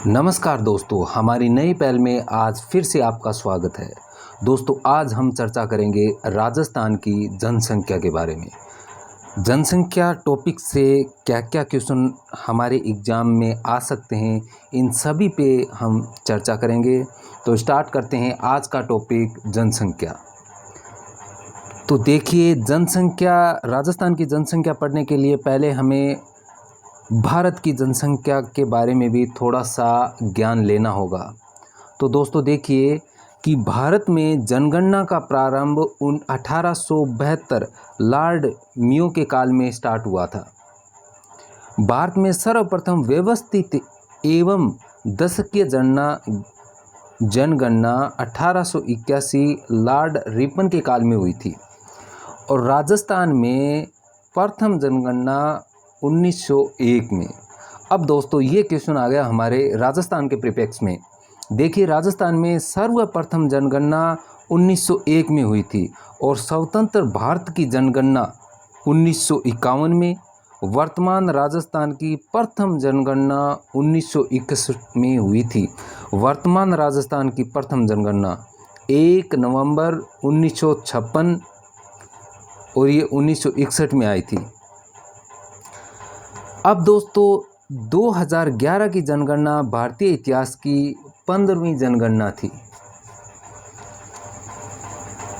नमस्कार दोस्तों, हमारी नई पहल में आज फिर से आपका स्वागत है। दोस्तों, आज हम चर्चा करेंगे राजस्थान की जनसंख्या के बारे में। जनसंख्या टॉपिक से क्या क्या क्वेश्चन हमारे एग्ज़ाम में आ सकते हैं, इन सभी पे हम चर्चा करेंगे। तो स्टार्ट करते हैं आज का टॉपिक, जनसंख्या। तो देखिए, राजस्थान की जनसंख्या पढ़ने के लिए पहले हमें भारत की जनसंख्या के बारे में भी थोड़ा सा ज्ञान लेना होगा। तो दोस्तों देखिए कि भारत में जनगणना का प्रारंभ 1872 लॉर्ड मियो के काल में स्टार्ट हुआ था। भारत में सर्वप्रथम व्यवस्थित एवं दशकीय जनगणना 1881 लॉर्ड रिपन के काल में हुई थी और राजस्थान में प्रथम जनगणना 1901 में। अब दोस्तों ये क्वेश्चन आ गया हमारे राजस्थान के परिप्रेक्ष्य में। देखिए, राजस्थान में सर्वप्रथम जनगणना 1901 में हुई थी और स्वतंत्र भारत की जनगणना 1951 में। वर्तमान राजस्थान की प्रथम जनगणना 1961 में हुई थी। वर्तमान राजस्थान की प्रथम जनगणना 1 नवंबर 1956 और ये 1961 में आई थी। अब दोस्तों 2011 की जनगणना भारतीय इतिहास की 15वीं जनगणना थी।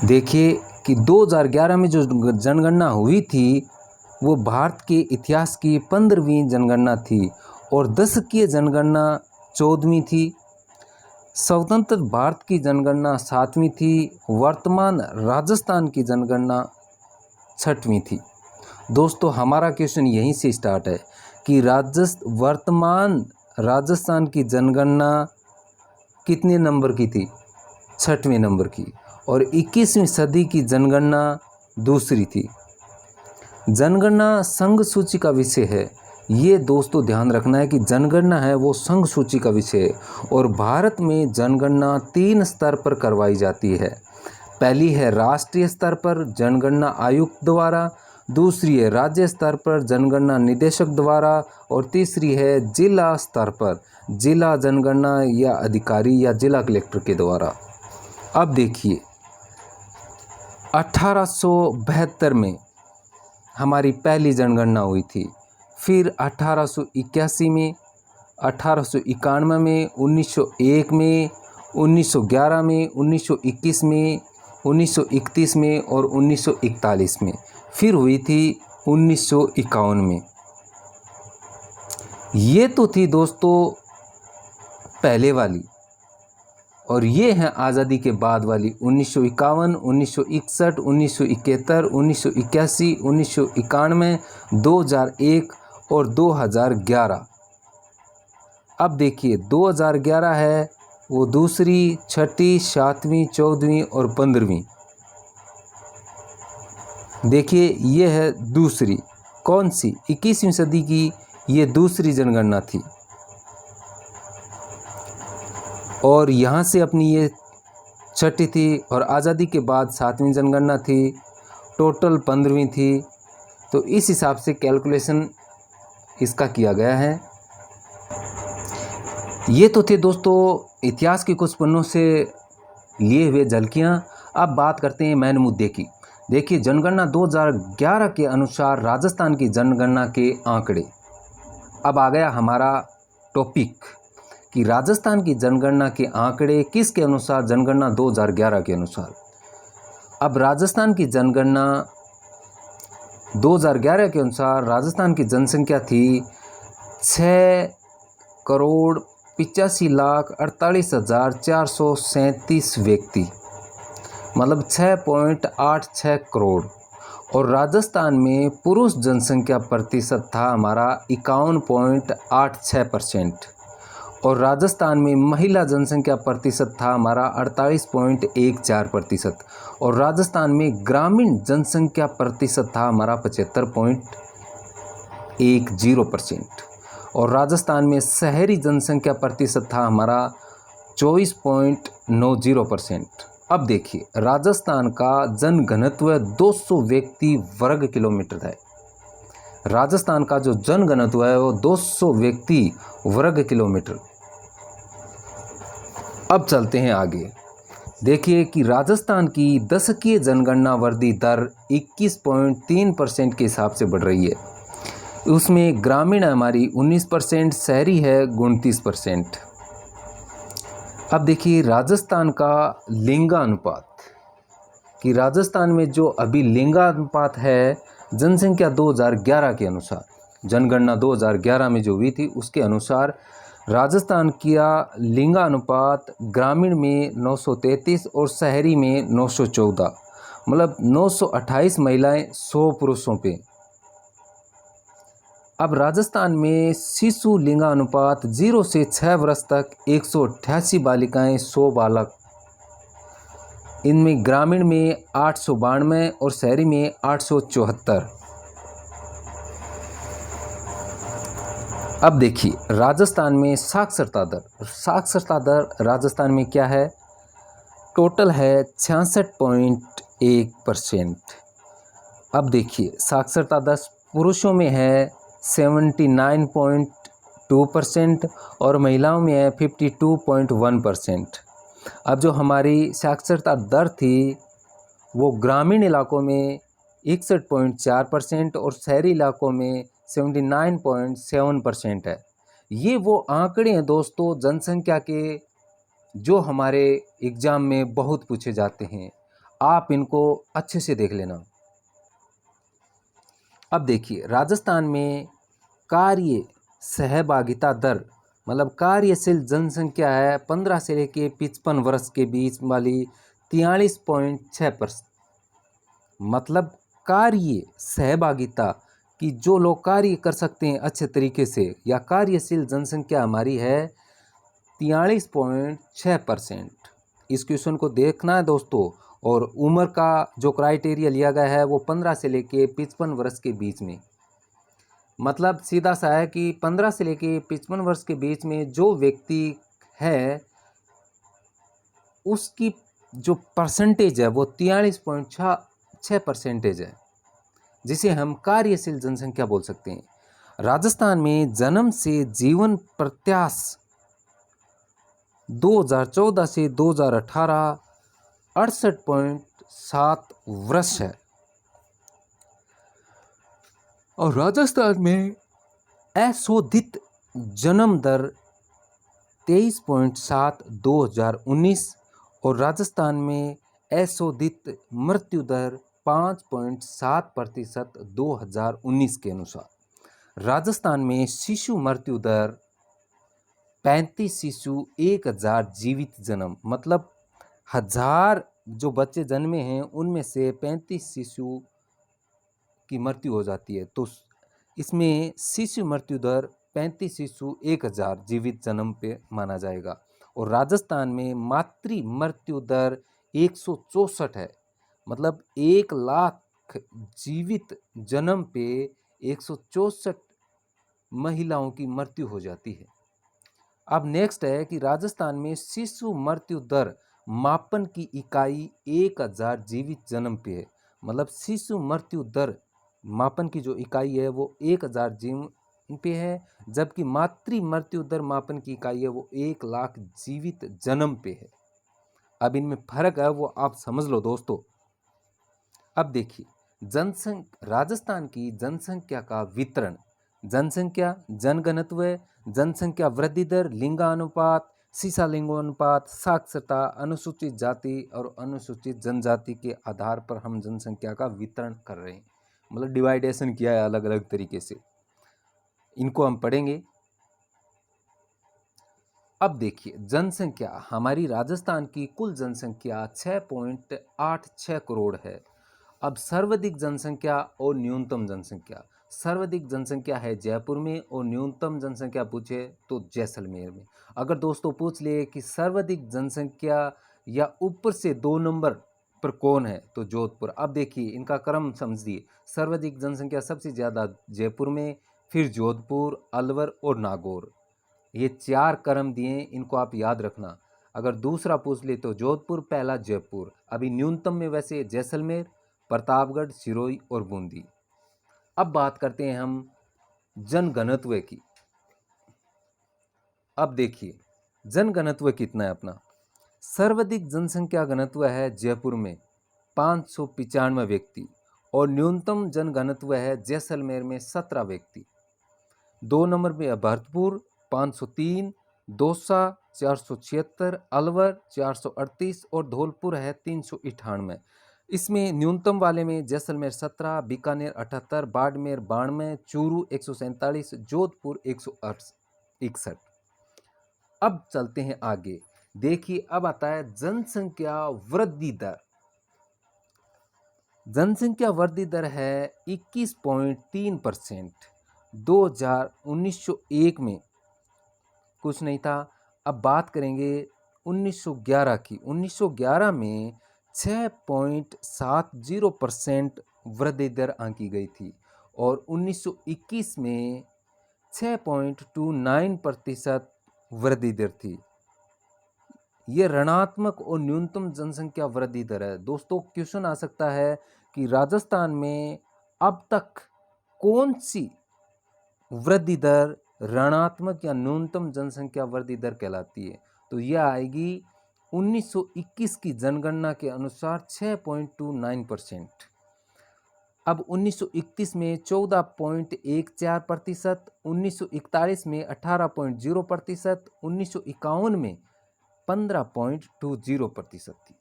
देखिए कि 2011 में जो जनगणना हुई थी वो भारत के इतिहास की 15वीं जनगणना थी और दशकीय जनगणना 14वीं थी। स्वतंत्र भारत की जनगणना 7वीं थी। वर्तमान राजस्थान की जनगणना 6वीं थी। दोस्तों हमारा क्वेश्चन यहीं से स्टार्ट है कि वर्तमान राजस्थान की जनगणना कितने नंबर की थी? 6वें नंबर की। और 21वीं सदी की जनगणना दूसरी थी। जनगणना संघ सूची का विषय है। ये दोस्तों ध्यान रखना है कि जनगणना है वो संघ सूची का विषय है और भारत में जनगणना 3 स्तर पर करवाई जाती है। पहली है राष्ट्रीय स्तर पर जनगणना आयुक्त द्वारा, दूसरी है राज्य स्तर पर जनगणना निदेशक द्वारा और तीसरी है जिला स्तर पर जिला जनगणना या अधिकारी या जिला कलेक्टर के द्वारा। अब देखिए 1872 में हमारी पहली जनगणना हुई थी, फिर 1881 में, 1891 में, 1901 में, 1911 में, 1921 में, 1931 में और 1941 में, फिर हुई थी 1951 में। ये तो थी दोस्तों पहले वाली और ये है आज़ादी के बाद वाली 1951, 1961, 1971, 1981, 1991, 2001 और 2011। अब देखिए 2011 है वो दूसरी, 6वीं, 7वीं, 14वीं और 15वीं। देखिए ये है दूसरी, कौन सी? 21वीं सदी की ये दूसरी जनगणना थी और यहाँ से अपनी ये 6वीं थी और आज़ादी के बाद 7वीं जनगणना थी, टोटल 15वीं थी। तो इस हिसाब से कैलकुलेशन इसका किया गया है। ये तो थे दोस्तों इतिहास के कुछ पन्नों से लिए हुए झलकियाँ। अब बात करते हैं मेन मुद्दे की। देखिए जनगणना 2011 के अनुसार राजस्थान की जनगणना के आंकड़े। अब आ गया हमारा टॉपिक कि राजस्थान की जनगणना के आंकड़े किसके अनुसार? जनगणना 2011 के अनुसार। अब राजस्थान की जनगणना 2011 के अनुसार राजस्थान की जनसंख्या थी 6,85,48,437 व्यक्ति, मतलब 6.86 करोड़। और राजस्थान में पुरुष जनसंख्या प्रतिशत था हमारा 51.86% और राजस्थान में महिला जनसंख्या प्रतिशत था हमारा 48.14% और राजस्थान में ग्रामीण जनसंख्या प्रतिशत था हमारा 75.10% और राजस्थान में शहरी जनसंख्या प्रतिशत था हमारा 24.90%। अब देखिए राजस्थान का जनघनत्व 200 व्यक्ति वर्ग किलोमीटर है। राजस्थान का जो जनघनत्व है वो 200 व्यक्ति वर्ग किलोमीटर अब चलते हैं आगे। देखिए कि राजस्थान की दशकीय जनगणना वृद्धि दर 21.3% के हिसाब से बढ़ रही है। उसमें ग्रामीण हमारी 19%, शहरी है 29%। अब देखिए राजस्थान का लिंगानुपात, कि राजस्थान में जो अभी लिंगानुपात है जनसंख्या 2011 के अनुसार, जनगणना 2011 में जो हुई थी उसके अनुसार राजस्थान का लिंगानुपात ग्रामीण में 933 और शहरी में 914, मतलब 928 महिलाएं 100 पुरुषों पे। अब राजस्थान में शिशु लिंगानुपात 0 से 6 वर्ष तक 188 बालिकाएं 100 बालक, इनमें ग्रामीण में 892 और शहरी में 874। अब देखिए राजस्थान में साक्षरता दर राजस्थान में क्या है, टोटल है 66.1%। अब देखिए साक्षरता दर पुरुषों में है 79.2% और महिलाओं में है 52.1%। अब जो हमारी साक्षरता दर थी वो ग्रामीण इलाकों में 61.4% और शहरी इलाकों में 79.7% है। ये वो आंकड़े हैं दोस्तों जनसंख्या के, जो हमारे एग्ज़ाम में बहुत पूछे जाते हैं। आप इनको अच्छे से देख लेना। अब देखिए राजस्थान में कार्य सहभागिता दर, मतलब कार्यशील जनसंख्या है 15 से लेकर 55 वर्ष के बीच वाली 43.6%, मतलब कार्य सहभागिता कि जो लोग कार्य कर सकते हैं अच्छे तरीके से, या कार्यशील जनसंख्या हमारी है 43.6%। इस क्वेश्चन को देखना है दोस्तों। और उम्र का जो क्राइटेरिया लिया गया है वो 15 से लेकर 55 वर्ष के बीच में, मतलब सीधा सा है कि 15 से लेकर 55 वर्ष के बीच में जो व्यक्ति है उसकी जो परसेंटेज है वो 43.6% है, जिसे हम कार्यशील जनसंख्या बोल सकते हैं। राजस्थान में जन्म से जीवन प्रत्याशा 2014 से 2018 68.7 वर्ष है। और राजस्थान में अशोधित जन्म दर 23.7 2019 और राजस्थान में अशोधित मृत्यु दर 5.7% 2019 के अनुसार। राजस्थान में शिशु मृत्यु दर 35 शिशु 1000 जीवित जन्म, मतलब 1000 जो बच्चे जन्मे हैं उनमें से 35 शिशु की मृत्यु हो जाती है। तो इसमें शिशु मृत्यु दर 35 शिशु 1000 जीवित जन्म पे माना जाएगा। और राजस्थान में मातृ मृत्यु दर 164 है, मतलब 1 लाख जीवित जन्म पे 164 महिलाओं की मृत्यु हो जाती है। अब नेक्स्ट है कि राजस्थान में शिशु मृत्यु दर मापन की इकाई 1000 जीवित जन्म पे है, मतलब शिशु मृत्यु दर मापन की जो इकाई है वो 1000 जीवन पे है, जबकि मातृ मृत्यु दर मापन की इकाई है वो 1 लाख जीवित जन्म पे है। अब इनमें फर्क है वो आप समझ लो दोस्तों। अब देखिए राजस्थान की जनसंख्या का वितरण, जनसंख्या, जनघनत्व, जनसंख्या वृद्धि दर, लिंगानुपात, सीसा लिंगानुपात, साक्षरता, अनुसूचित जाति और अनुसूचित जनजाति के आधार पर हम जनसंख्या का वितरण कर रहे हैं, मतलब डिवाइडेशन किया है अलग अलग तरीके से। इनको हम पढ़ेंगे। अब देखिए जनसंख्या, हमारी राजस्थान की कुल जनसंख्या 6.86 करोड़ है। अब सर्वाधिक जनसंख्या और न्यूनतम जनसंख्या, सर्वाधिक जनसंख्या है जयपुर में और न्यूनतम जनसंख्या पूछे तो जैसलमेर में। अगर दोस्तों पूछ ले कि सर्वाधिक जनसंख्या या ऊपर से 2 नंबर पर कौन है तो जोधपुर। अब देखिए इनका क्रम समझिए, सर्वाधिक जनसंख्या सबसे ज़्यादा जयपुर में, फिर जोधपुर, अलवर और नागौर। ये 4 क्रम दिए, इनको आप याद रखना। अगर दूसरा पूछ ले तो जोधपुर, पहला जयपुर। अभी न्यूनतम में वैसे जैसलमेर, प्रतापगढ़, सिरोही और बूंदी। अब बात करते हैं हम जनघनत्व की। अब देखिए जनघनत्व कितना है अपना, सर्वाधिक जनसंख्या घनत्व है जयपुर में 595 व्यक्ति और न्यूनतम जनघनत्व है जैसलमेर में 17 व्यक्ति। 2 नंबर पे है भरतपुर 503, दौसा 476, अलवर 438 और धौलपुर है 398। इसमें न्यूनतम वाले में जैसलमेर 17, बीकानेर 78, बाड़मेर 92, चूरू 147, जोधपुर 161। अब चलते हैं आगे। देखिए अब आता है जनसंख्या वृद्धि दर। जनसंख्या वृद्धि दर है 21.3%। 1901 में कुछ नहीं था। अब बात करेंगे 1911 की। 1911 में 6.70% वृद्धि दर आंकी गई थी और 1921 में 6.29% वृद्धि दर थी। ये ऋणात्मक और न्यूनतम जनसंख्या वृद्धि दर है। दोस्तों क्वेश्चन आ सकता है कि राजस्थान में अब तक कौन सी वृद्धि दर ऋणात्मक या न्यूनतम जनसंख्या वृद्धि दर कहलाती है, तो यह आएगी 1921 की जनगणना के अनुसार 6.29%। अब 1931 में 14.14%, 1941 में 18.0%, 1951 में 15.20% थी।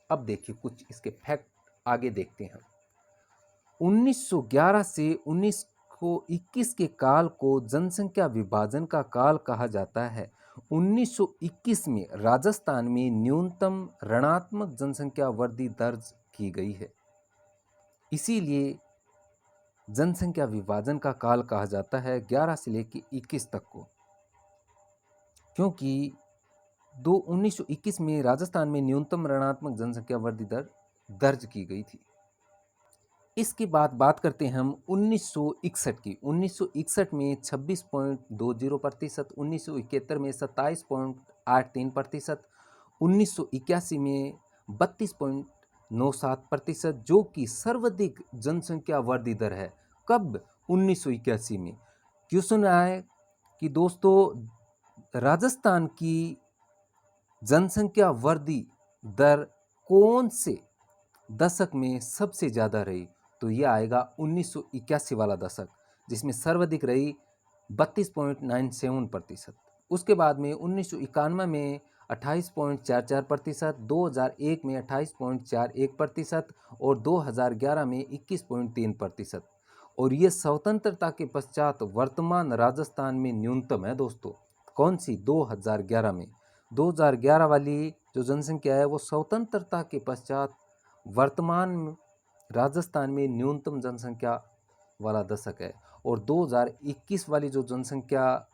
अब देखिए कुछ इसके फैक्ट आगे देखते हैं। 1911 से 1921 के काल को जनसंख्या विभाजन का काल कहा जाता है। 1921 में राजस्थान में न्यूनतम ऋणात्मक जनसंख्या वृद्धि दर्ज की गई है, इसीलिए जनसंख्या विभाजन का काल कहा जाता है 11 से लेकर 21 तक को, क्योंकि 1921 में राजस्थान में न्यूनतम ऋणात्मक जनसंख्या वृद्धि दर दर्ज की गई थी। इसके बाद बात करते हैं हम 1961 की। 1961 में 26.20%, 1971 में 27.83%, 1981 में 32.97%, जो कि सर्वाधिक जनसंख्या वृद्धि दर है। कब? 1981 में। क्वेश्चन आए कि दोस्तों राजस्थान की जनसंख्या वृद्धि दर कौन से दशक में सबसे ज़्यादा रही, तो यह आएगा 1981 वाला दशक, जिसमें सर्वाधिक रही 32.97%। उसके बाद में 1991 में 28.44%, 2001 में 28.41% और 2011 में 21.3%। और ये स्वतंत्रता के पश्चात वर्तमान राजस्थान में न्यूनतम है दोस्तों। कौन सी? 2011 में। 2011 वाली जो जनसंख्या है वो स्वतंत्रता के पश्चात वर्तमान राजस्थान में न्यूनतम जनसंख्या वाला दशक है। और 2021 वाली जो जनसंख्या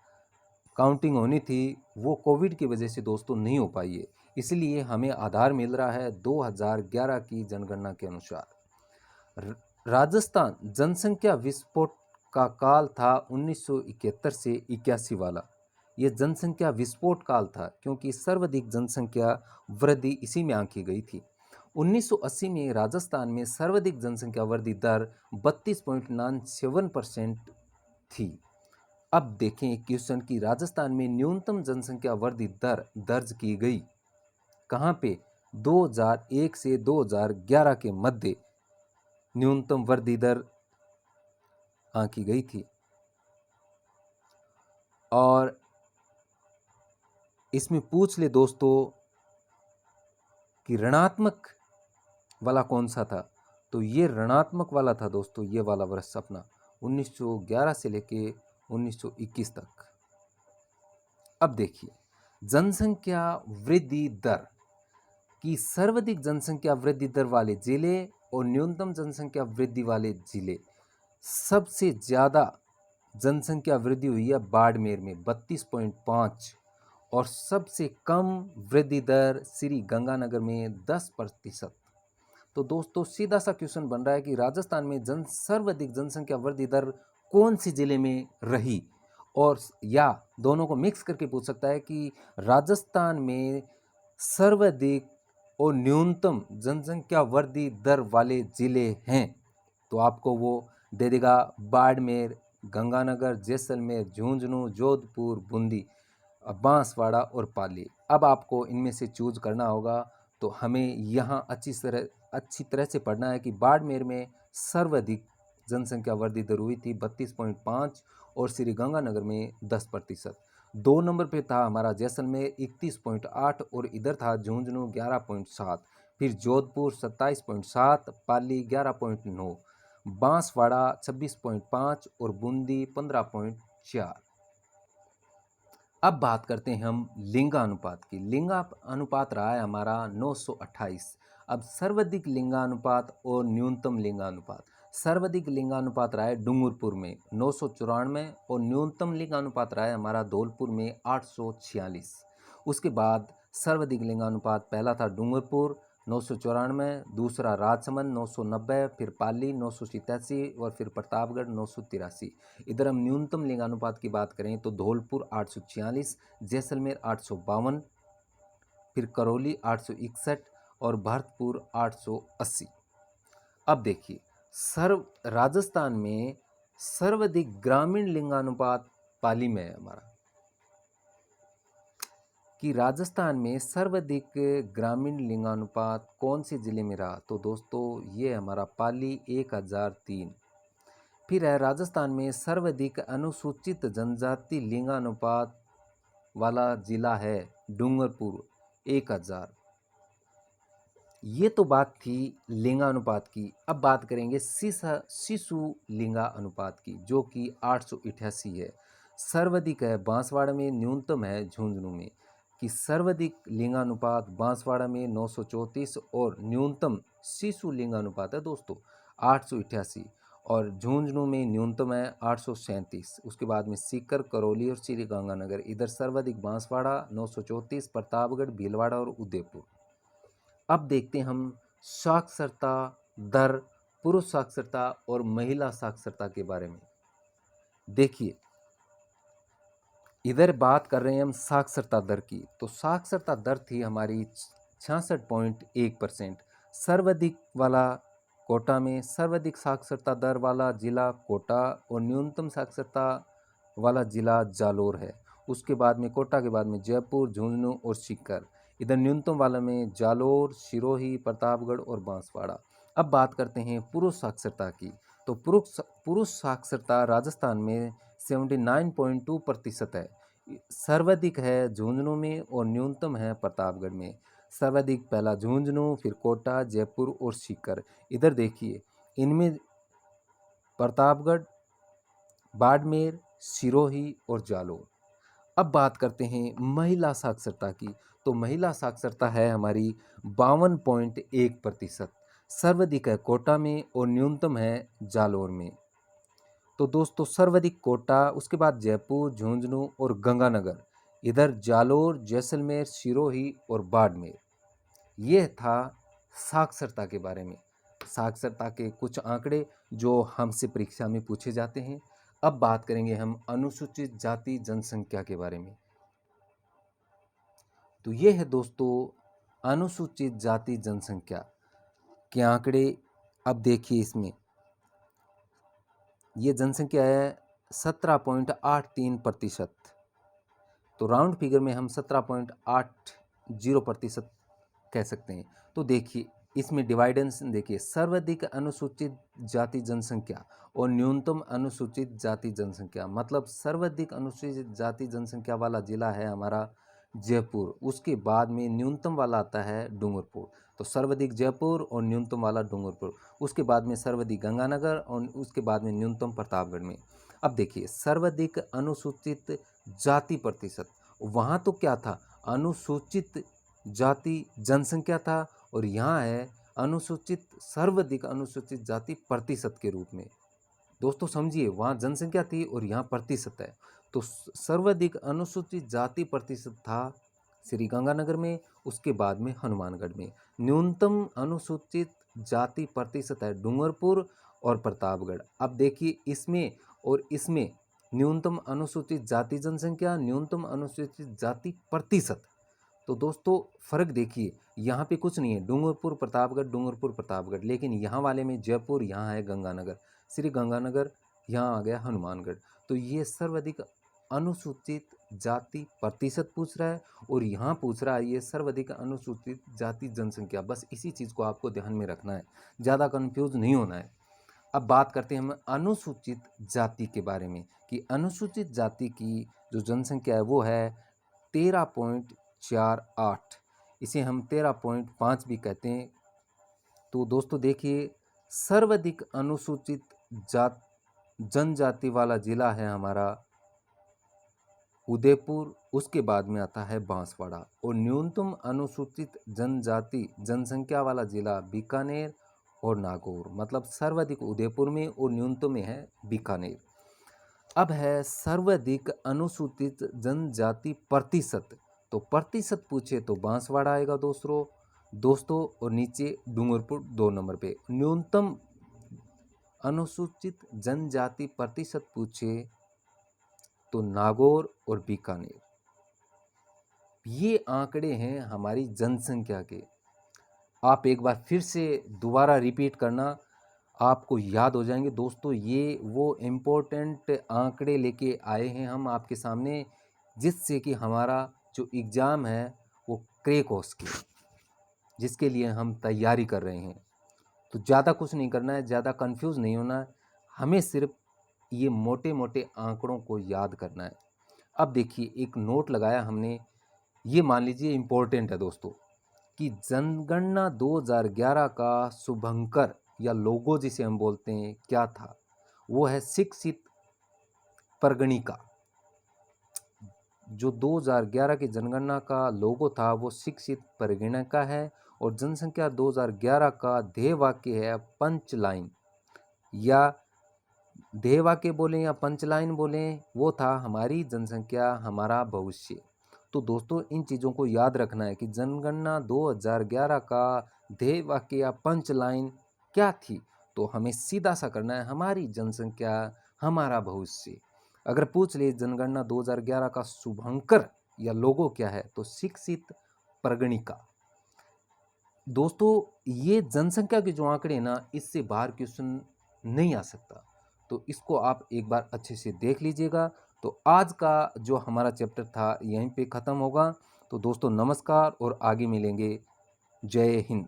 काउंटिंग होनी थी वो कोविड की वजह से दोस्तों नहीं हो पाई है, इसलिए हमें आधार मिल रहा है 2011 की जनगणना के अनुसार। राजस्थान जनसंख्या विस्फोट का काल था 1971 से 81 वाला। यह जनसंख्या विस्फोट काल था क्योंकि सर्वाधिक जनसंख्या वृद्धि इसी में आंकी गई थी। 1980 में राजस्थान में सर्वाधिक जनसंख्या वृद्धि दर 32.97% थी। अब देखें क्वेश्चन की राजस्थान में न्यूनतम जनसंख्या वृद्धि दर दर्ज की गई कहाँ पे? 2001 से 2011 के मध्य न्यूनतम वृद्धि दर आंकी गई थी। और इसमें पूछ ले दोस्तों कि ऋणात्मक वाला कौन सा था, तो ये ऋणात्मक वाला था दोस्तों, ये वाला वर्ष अपना 1911 से लेके 1921 तक। अब देखिए जनसंख्या वृद्धि दर की सर्वाधिक जनसंख्या वृद्धि दर वाले जिले और न्यूनतम जनसंख्या वृद्धि वाले जिले। सबसे ज़्यादा जनसंख्या वृद्धि हुई है बाड़मेर में 32.5 और सबसे कम वृद्धि दर श्री गंगानगर में 10%। तो दोस्तों सीधा सा क्वेश्चन बन रहा है कि राजस्थान में सर्वाधिक जनसंख्या वृद्धि दर कौन सी जिले में रही, और या दोनों को मिक्स करके पूछ सकता है कि राजस्थान में सर्वाधिक और न्यूनतम जनसंख्या वृद्धि दर वाले जिले हैं, तो आपको वो दे देगा बाड़मेर, गंगानगर, जैसलमेर, झुंझुनू, जोधपुर, बूंदी। बांसवाड़ा और पाली। अब आपको इनमें से चूज करना होगा। तो हमें यहाँ अच्छी तरह से पढ़ना है कि बाड़मेर में सर्वाधिक जनसंख्या वृद्धि दर हुई थी 32.5 और श्री गंगानगर में 10%। 2 नंबर पे था हमारा जैसलमेर 31.8 और इधर था झुंझुनू 11.7, फिर जोधपुर 27.7, पाली 11.9, बांसवाड़ा 26.5 और बूंदी 15.4। अब बात करते हैं हम लिंगानुपात की। लिंगानुपात रहा है हमारा 928। अब सर्वाधिक लिंगानुपात और न्यूनतम लिंगानुपात। सर्वाधिक लिंगानुपात रहा है डूंगरपुर में 994 और न्यूनतम लिंगानुपात रहा है हमारा धौलपुर में 846। उसके बाद सर्वाधिक लिंगानुपात पहला था डूंगरपुर 994, दूसरा राजसमंद 990, फिर पाली 987 और फिर प्रतापगढ़ 983। इधर हम न्यूनतम लिंगानुपात की बात करें तो धौलपुर 846, जैसलमेर 852, फिर करौली 861 और भरतपुर 880। अब देखिए राजस्थान में सर्वाधिक ग्रामीण लिंगानुपात पाली में है हमारा, कि राजस्थान में सर्वाधिक ग्रामीण लिंगानुपात कौन से ज़िले में रहा। तो दोस्तों ये हमारा पाली 1003। फिर है राजस्थान में सर्वाधिक अनुसूचित जनजाति लिंगानुपात वाला जिला है डूंगरपुर 1000। ये तो बात थी लिंगानुपात की। अब बात करेंगे शिशु लिंगा अनुपात की, जो कि 888 है। सर्वाधिक है बांसवाड़ा में, न्यूनतम है झुंझुनू में। कि सर्वाधिक लिंगानुपात बांसवाड़ा में 934 और न्यूनतम शिशु लिंगानुपात है दोस्तों 888, और झुंझुनू में न्यूनतम है 837। उसके बाद में सीकर, करौली और श्री गंगानगर। इधर सर्वाधिक बांसवाड़ा 934, प्रतापगढ़, भीलवाड़ा और उदयपुर। अब देखते हैं हम साक्षरता दर, पुरुष साक्षरता और महिला साक्षरता के बारे में। देखिए इधर बात कर रहे हैं हम साक्षरता दर की। तो साक्षरता दर थी हमारी 66.1%। सर्वाधिक वाला कोटा में, सर्वाधिक साक्षरता दर वाला जिला कोटा और न्यूनतम साक्षरता वाला जिला जालोर है। उसके बाद में कोटा के बाद में जयपुर, झुंझुनू और सीकर। इधर न्यूनतम वाला में जालोर, सिरोही, प्रतापगढ़ और बांसवाड़ा। अब बात करते हैं पुरुष साक्षरता की। तो पुरुष साक्षरता राजस्थान में 79.2% है। सर्वाधिक है झुंझुनू में और न्यूनतम है प्रतापगढ़ में। सर्वाधिक पहला झुंझुनू, फिर कोटा, जयपुर और सीकर। इधर देखिए इनमें प्रतापगढ़, बाड़मेर, सिरोही और जालोर। अब बात करते हैं महिला साक्षरता की। तो महिला साक्षरता है हमारी 52.1%। सर्वाधिक है कोटा में और न्यूनतम है जालोर में। तो दोस्तों सर्वाधिक कोटा, उसके बाद जयपुर, झुंझुनू और गंगानगर। इधर जालोर, जैसलमेर, सिरोही और बाड़मेर। यह था साक्षरता के बारे में, साक्षरता के कुछ आंकड़े जो हमसे परीक्षा में पूछे जाते हैं। अब बात करेंगे हम अनुसूचित जाति जनसंख्या के बारे में। तो ये है दोस्तों अनुसूचित जाति जनसंख्या के आंकड़े। अब देखिए इसमें ये जनसंख्या है 17.83%। तो राउंड फिगर में हम 17.80% कह सकते हैं। तो देखिए इसमें डिवाइडेंस देखिए, सर्वाधिक अनुसूचित जाति जनसंख्या और न्यूनतम अनुसूचित जाति जनसंख्या। मतलब सर्वाधिक अनुसूचित जाति जनसंख्या वाला जिला है हमारा जयपुर। उसके बाद में न्यूनतम वाला आता है डूंगरपुर। तो सर्वाधिक जयपुर और न्यूनतम वाला डूंगरपुर। उसके बाद में सर्वाधिक गंगानगर और उसके बाद में न्यूनतम प्रतापगढ़ में। अब देखिए सर्वाधिक अनुसूचित जाति प्रतिशत, वहाँ तो क्या था अनुसूचित जाति जनसंख्या था, और यहाँ है अनुसूचित, सर्वाधिक अनुसूचित जाति प्रतिशत के रूप में। दोस्तों समझिए, वहाँ जनसंख्या थी और यहाँ प्रतिशत है। तो सर्वाधिक अनुसूचित जाति प्रतिशत था श्री गंगानगर में, उसके बाद में हनुमानगढ़ में। न्यूनतम अनुसूचित जाति प्रतिशत है डूंगरपुर और प्रतापगढ़। अब देखिए इसमें और इसमें न्यूनतम अनुसूचित जाति जनसंख्या, न्यूनतम अनुसूचित जाति प्रतिशत। तो दोस्तों फ़र्क देखिए, यहाँ पे कुछ नहीं है, डूंगरपुर प्रतापगढ़, डूंगरपुर प्रतापगढ़। लेकिन यहाँ वाले में जयपुर, यहाँ है गंगानगर, श्री गंगानगर, यहाँ आ गया हनुमानगढ़। तो ये सर्वाधिक अनुसूचित जाति प्रतिशत पूछ रहा है और यहाँ पूछ रहा है ये सर्वाधिक अनुसूचित जाति जनसंख्या। बस इसी चीज़ को आपको ध्यान में रखना है, ज़्यादा कंफ्यूज नहीं होना है। अब बात करते हैं हम अनुसूचित जाति के बारे में कि अनुसूचित जाति की जो जनसंख्या है वो है 13.48, इसे हम 13.5 भी कहते हैं। तो दोस्तों देखिए, सर्वाधिक अनुसूचित जनजाति वाला जिला है हमारा उदयपुर, उसके बाद में आता है बांसवाड़ा। और न्यूनतम अनुसूचित जनजाति जनसंख्या वाला जिला बीकानेर और नागौर, मतलब सर्वाधिक उदयपुर में और न्यूनतम में है बीकानेर। अब है सर्वाधिक अनुसूचित जनजाति प्रतिशत, तो प्रतिशत पूछे तो बांसवाड़ा आएगा दोस्तों और नीचे डूंगरपुर 2 नंबर पे। न्यूनतम अनुसूचित जनजाति प्रतिशत पूछे तो नागौर और बीकानेर। ये आंकड़े हैं हमारी जनसंख्या के। आप एक बार फिर से दोबारा रिपीट करना, आपको याद हो जाएंगे दोस्तों। ये वो इम्पोर्टेंट आंकड़े लेके आए हैं हम आपके सामने, जिससे कि हमारा जो एग्ज़ाम है वो क्रैक हो सके, जिसके लिए हम तैयारी कर रहे हैं। तो ज़्यादा कुछ नहीं करना है, ज़्यादा कंफ्यूज नहीं होना है, हमें सिर्फ ये मोटे मोटे आंकड़ों को याद करना है। अब देखिए, एक नोट लगाया हमने, ये मान लीजिए इम्पोर्टेंट है दोस्तों, कि जनगणना 2011 का शुभंकर या लोगो जिसे हम बोलते हैं क्या था, वो है शिक्षित परगणिका। जो 2011 की जनगणना का लोगो था वो शिक्षित परगणिका है। और जनसंख्या 2011 का ध्येय वाक्य है पंचलाइन, या ध्येय वाक्य बोलें या पंचलाइन बोलें, वो था हमारी जनसंख्या हमारा भविष्य। तो दोस्तों इन चीज़ों को याद रखना है कि जनगणना 2011 का ध्येय वाक्य या पंचलाइन क्या थी। तो हमें सीधा सा करना है हमारी जनसंख्या हमारा भविष्य। अगर पूछ ले जनगणना 2011 का शुभंकर या लोगो क्या है, तो शिक्षित परगणिका। दोस्तों ये जनसंख्या के जो आंकड़े ना, इससे बाहर क्वेश्चन नहीं आ सकता, तो इसको आप एक बार अच्छे से देख लीजिएगा। तो आज का जो हमारा चैप्टर था यहीं पे ख़त्म होगा। तो दोस्तों नमस्कार और आगे मिलेंगे। जय हिंद।